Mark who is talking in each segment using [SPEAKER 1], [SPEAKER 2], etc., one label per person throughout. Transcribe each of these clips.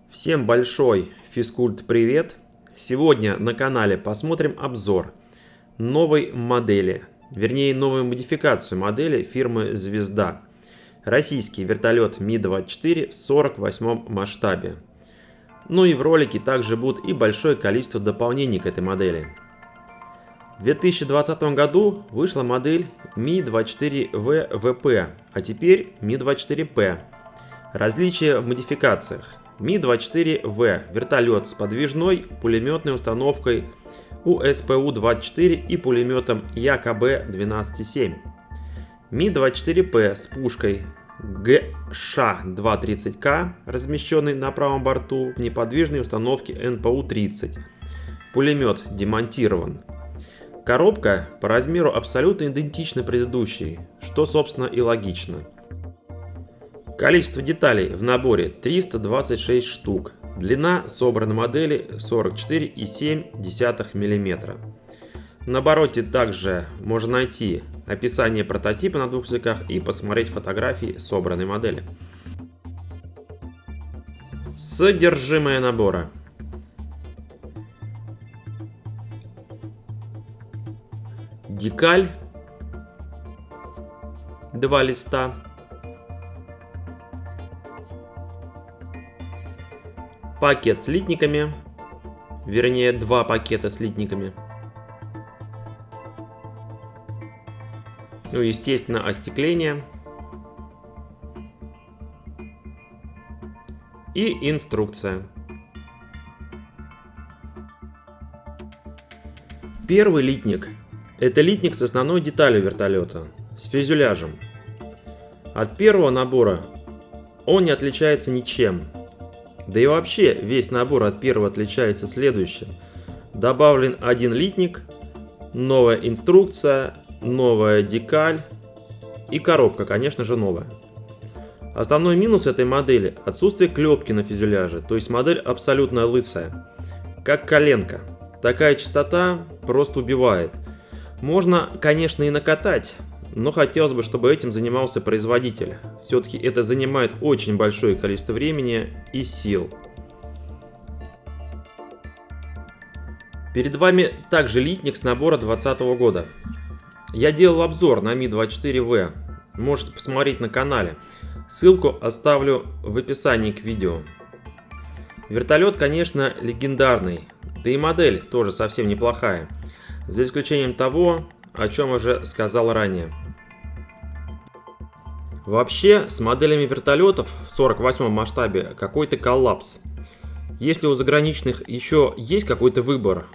[SPEAKER 1] Всем большой физкульт-привет! Сегодня на канале посмотрим обзор новой модели, вернее новую модификацию модели фирмы «Звезда». Российский вертолет Ми-24 в 48 масштабе. Ну и в ролике также будет и большое количество дополнений к этой модели. В 2020 году вышла модель Ми-24В ВП, а теперь Ми-24П. Различия в модификациях. Ми-24В – вертолет с подвижной пулеметной установкой УСПУ-24 и пулеметом ЯКБ-12-7. Ми-24П с пушкой ГШ-230К, размещенной на правом борту в неподвижной установке НПУ-30. Пулемет демонтирован. Коробка по размеру абсолютно идентична предыдущей, что собственно и логично. Количество деталей в наборе 326 штук. Длина собранной модели 44,7 мм. На обороте также можно найти описание прототипа на двух языках и посмотреть фотографии собранной модели. Содержимое набора. Декаль 2 листа. Пакет с литниками, вернее 2 пакета с литниками. Ну, естественно, остекление. И инструкция. Первый литник – это литник с основной деталью вертолета, с фюзеляжем. От первого набора он не отличается ничем. Да и вообще весь набор от первого отличается следующим. Добавлен один литник, новая инструкция, новая декаль и коробка, конечно же, новая. Основной минус этой модели – отсутствие клепки на фюзеляже, то есть модель абсолютно лысая, как коленка. Такая частота просто убивает. Можно, конечно, и накатать, но хотелось бы, чтобы этим занимался производитель. Все-таки это занимает очень большое количество времени и сил. Перед вами также литник с набора 2020 года. Я делал обзор на Ми-24В. Можете посмотреть на канале. Ссылку оставлю в описании к видео. Вертолет, конечно, легендарный. Да и модель тоже совсем неплохая. За исключением того, о чем уже сказал ранее. Вообще, с моделями вертолетов в 48 масштабе какой-то коллапс. Если у заграничных еще есть какой-то выбор,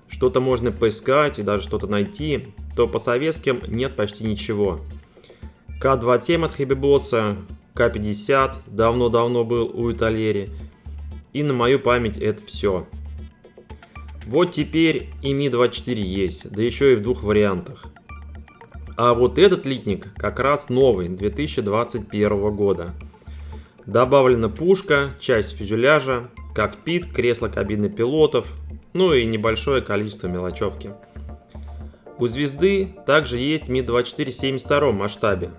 [SPEAKER 1] что-то можно поискать и даже что-то найти, то по советским нет почти ничего. К-27 от Хэби-Босса, К-50 давно-давно был у Итальери, и на мою память это все. Вот теперь и Ми-24 есть, да еще и в двух вариантах. А вот этот литник как раз новый, 2021 года. Добавлена пушка, часть фюзеляжа, кокпит, кресло кабины пилотов, ну и небольшое количество мелочевки. У Звезды также есть Ми-24 в 72 масштабе.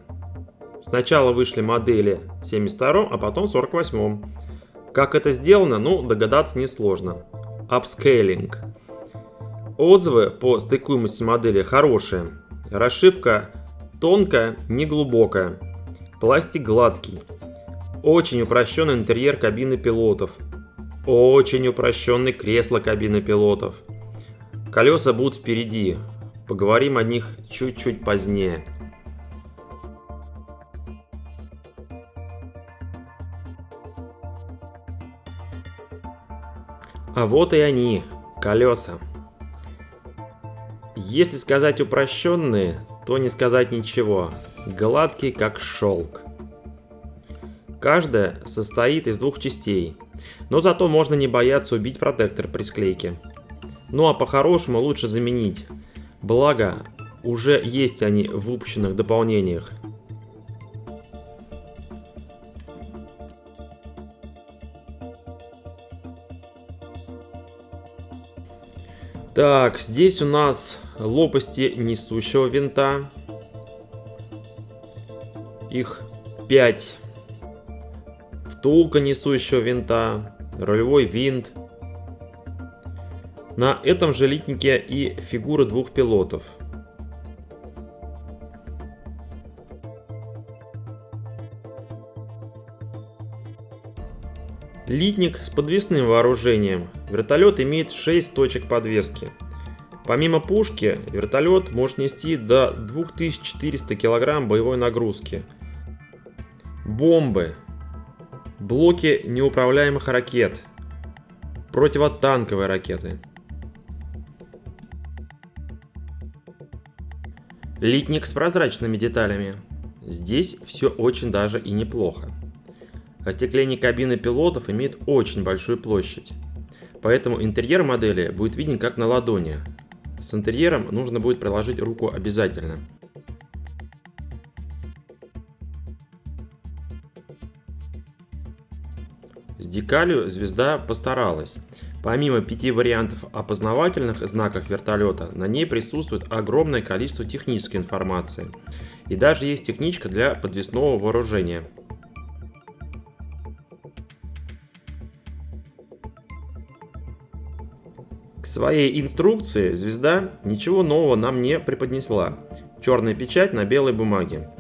[SPEAKER 1] Сначала вышли модели в 72, а потом в 48. Как это сделано, ну догадаться несложно. Апскейлинг. Отзывы по стыкуемости модели хорошие. Расшивка тонкая, неглубокая. Пластик гладкий. Очень упрощенный интерьер кабины пилотов. Очень упрощенный кресло кабины пилотов. Колеса будут впереди. Поговорим о них чуть-чуть позднее. А вот и они, колеса. Если сказать упрощенные, то не сказать ничего. Гладкий как шелк. Каждая состоит из двух частей, но зато можно не бояться убить протектор при склейке. Ну а по-хорошему лучше заменить. Благо, уже есть они в выпущенных дополнениях. Так, здесь у нас лопасти несущего винта. Их 5. Втулка несущего винта. рулевой винт. На этом же литнике и фигуры двух пилотов. Литник с подвесным вооружением. Вертолет имеет 6 точек подвески. Помимо пушки, вертолет может нести до 2400 кг боевой нагрузки. Бомбы, блоки неуправляемых ракет, противотанковые ракеты. Литник с прозрачными деталями. Здесь все очень даже и неплохо. Остекление кабины пилотов имеет очень большую площадь, поэтому интерьер модели будет виден как на ладони. С интерьером нужно будет приложить руку обязательно. С декалью звезда постаралась. Помимо 5 вариантов опознавательных знаков вертолета, на ней присутствует огромное количество технической информации. И даже есть техничка для подвесного вооружения. К своей инструкции звезда ничего нового нам не преподнесла. Черная печать на белой бумаге.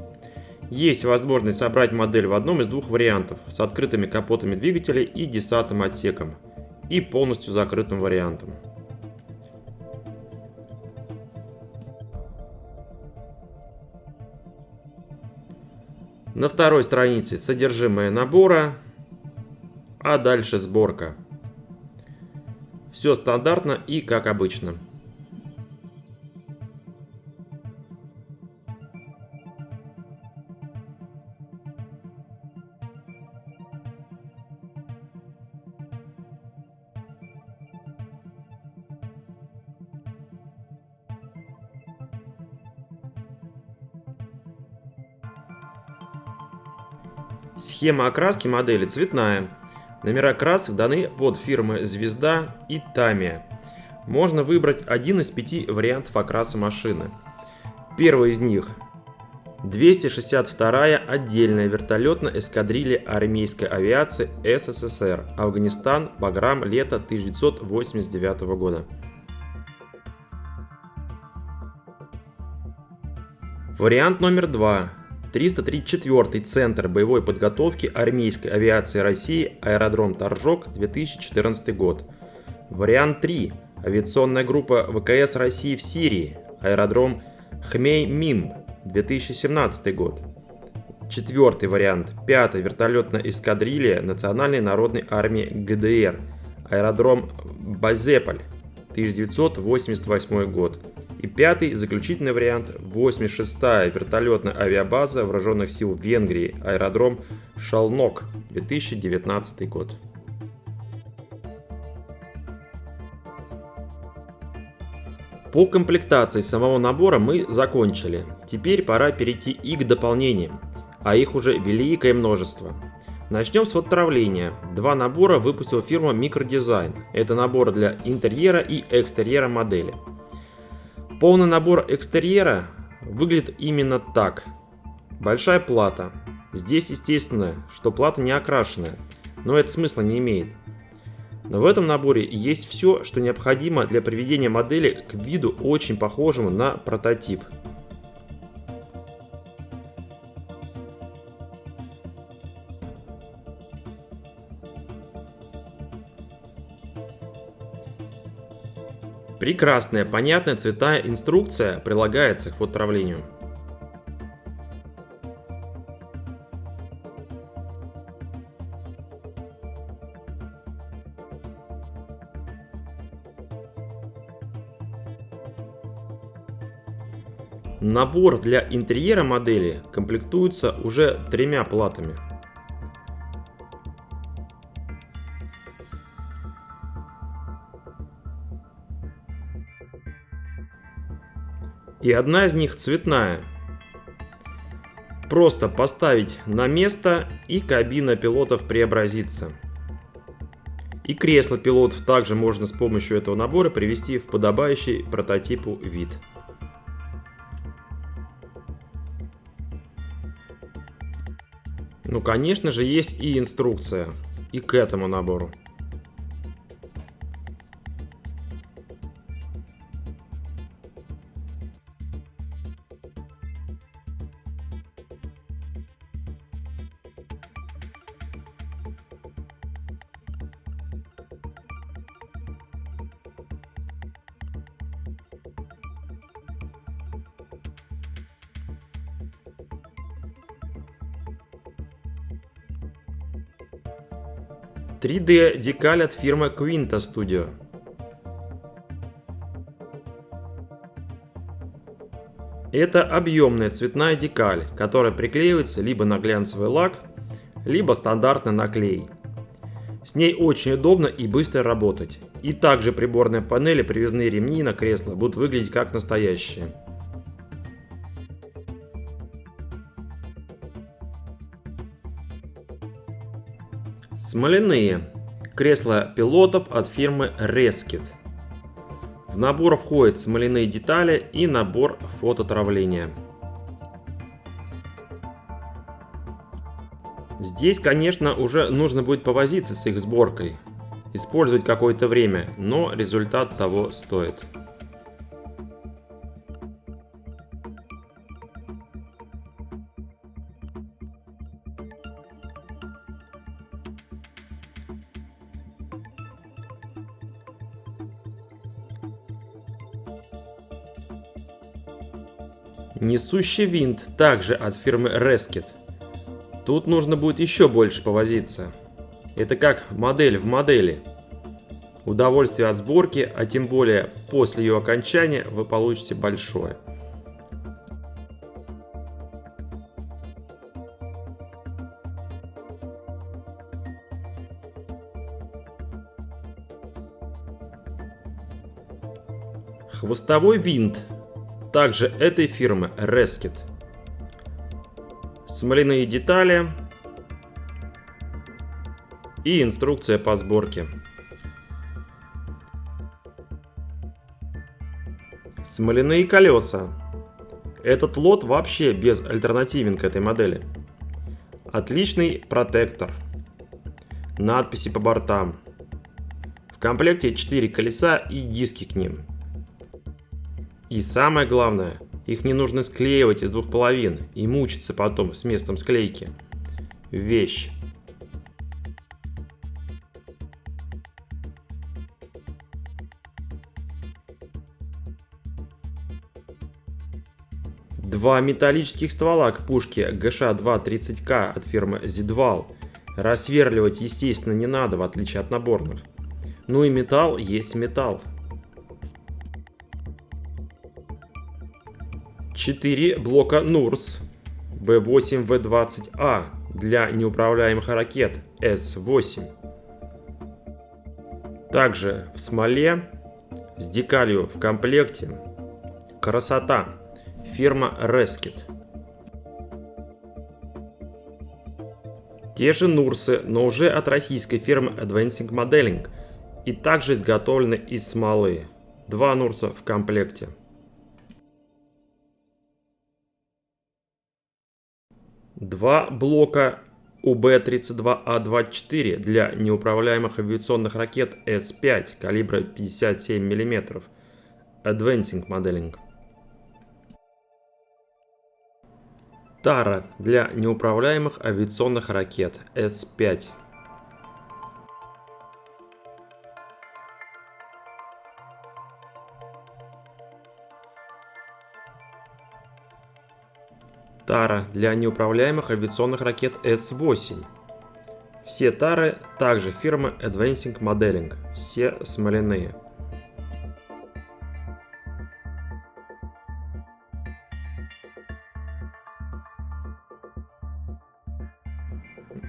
[SPEAKER 1] Есть возможность собрать модель в одном из двух вариантов с открытыми капотами двигателей и десантным отсеком и полностью закрытым вариантом. На второй странице содержимое набора, а дальше сборка. Все стандартно и как обычно. Схема окраски модели цветная. Номера красок даны под фирмы «Звезда» и «Тамия». Можно выбрать один из 5 вариантов окраса машины. Первый из них – 262-я отдельная вертолетная эскадрилья армейской авиации СССР, Афганистан, Баграм, лето 1989 года. Вариант номер 2. 334-й Центр боевой подготовки армейской авиации России, аэродром Торжок, 2014 год. Вариант 3. Авиационная группа ВКС России в Сирии, аэродром Хмеймим, 2017 год. Четвертый вариант. 5-я вертолетная эскадрилья Национальной народной армии ГДР, аэродром Базеполь, 1988 год. И пятый, заключительный вариант, 86-я вертолетная авиабаза Вооруженных сил Венгрии, аэродром Шалнок, 2019 год. По комплектации самого набора мы закончили. Теперь пора перейти и к дополнениям, а их уже великое множество. Начнем с отравления. 2 набора выпустила фирма Микродизайн. Это набор для интерьера и экстерьера модели. Полный набор экстерьера выглядит именно так. Большая плата. Здесь естественно, что плата не окрашенная, но это смысла не имеет. Но в этом наборе есть все, что необходимо для приведения модели к виду очень похожему на прототип. Прекрасная, понятная цветная инструкция прилагается к фототравлению. Набор для интерьера модели комплектуется уже 3 платами. И одна из них цветная. Просто поставить на место, и кабина пилотов преобразится. И кресло пилотов также можно с помощью этого набора привести в подобающий прототипу вид. Ну, конечно же, есть и инструкция и к этому набору. 3D декаль от фирмы Quinta Studio. Это объемная цветная декаль, которая приклеивается либо на глянцевый лак, либо стандартно на клей. С ней очень удобно и быстро работать. И также приборная панель и привязные ремни на кресло будут выглядеть как настоящие. Смоляные кресла пилотов от фирмы Reskit. В набор входят смоляные детали и набор фототравления. Здесь, конечно, уже нужно будет повозиться с их сборкой, использовать какое-то время, но результат того стоит. Несущий винт также от фирмы Reskit. Тут нужно будет еще больше повозиться. Это как модель в модели. Удовольствие от сборки, а тем более после ее окончания, вы получите большое. Хвостовой винт также этой фирмы Reskit. Смоляные детали и инструкция по сборке. Смоляные колеса. Этот лот вообще без альтернативен к этой модели. Отличный протектор. Надписи по бортам. В комплекте 4 колеса и диски к ним. И самое главное, их не нужно склеивать из двух половин и мучиться потом с местом склейки. Вещь. Два металлических ствола к пушке ГШ-230К от фирмы Zidwall. Рассверливать, естественно, не надо, в отличие от наборных. Ну и металл есть металл. 4 блока Nurs B8V20A для неуправляемых ракет С-8. Также в смоле с декалью в комплекте. Красота. Фирма Reskit. Те же Нурсы, но уже от российской фирмы Advancing Modeling и также изготовлены из смолы. 2 Нурса в комплекте. Два блока УБ-32А24 для неуправляемых авиационных ракет С-5 калибра 57 мм. Advancing Modeling. Тара для неуправляемых авиационных ракет С-5. Тара для неуправляемых авиационных ракет С-8. Все тары также фирмы Advancing Modeling, все смоляные.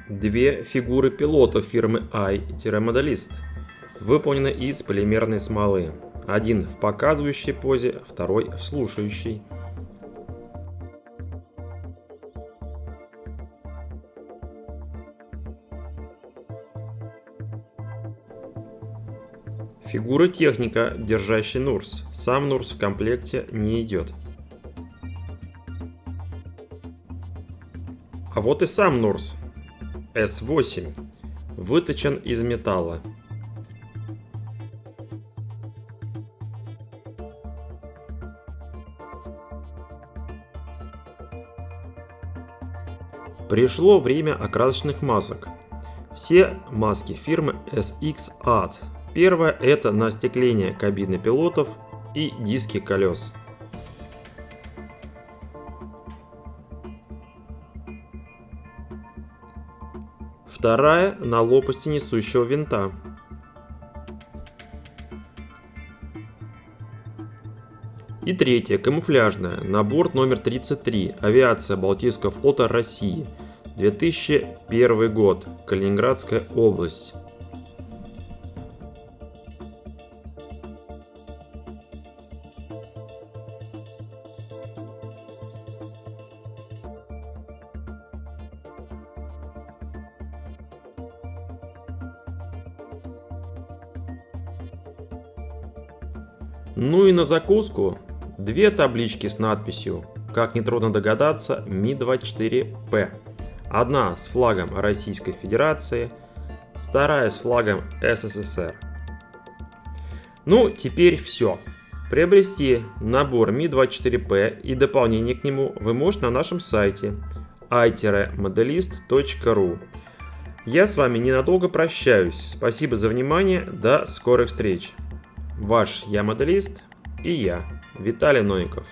[SPEAKER 1] Две фигуры пилотов фирмы i-Modelist выполнены из полимерной смолы. Один в показывающей позе, второй в слушающей. Фигура техника, держащий Нурс. Сам Нурс в комплекте не идет. А вот и сам Нурс. С-8. Выточен из металла. Пришло время окрасочных масок. Все маски фирмы SX Art. Первое — это на остекление кабины пилотов и диски колес. вторая на лопасти несущего винта. И третья, камуфляжная, на борт номер 33, авиация Балтийского флота России, 2001 год, Калининградская область. Ну и на закуску две таблички с надписью, как нетрудно догадаться, Ми-24П. Одна с флагом Российской Федерации, вторая с флагом СССР. Ну, теперь все. Приобрести набор Ми-24П и дополнение к нему вы можете на нашем сайте i-modelist.ru. Я с вами ненадолго прощаюсь. Спасибо за внимание. До скорых встреч. Ваш Я-моделист и я, Виталий Новиков.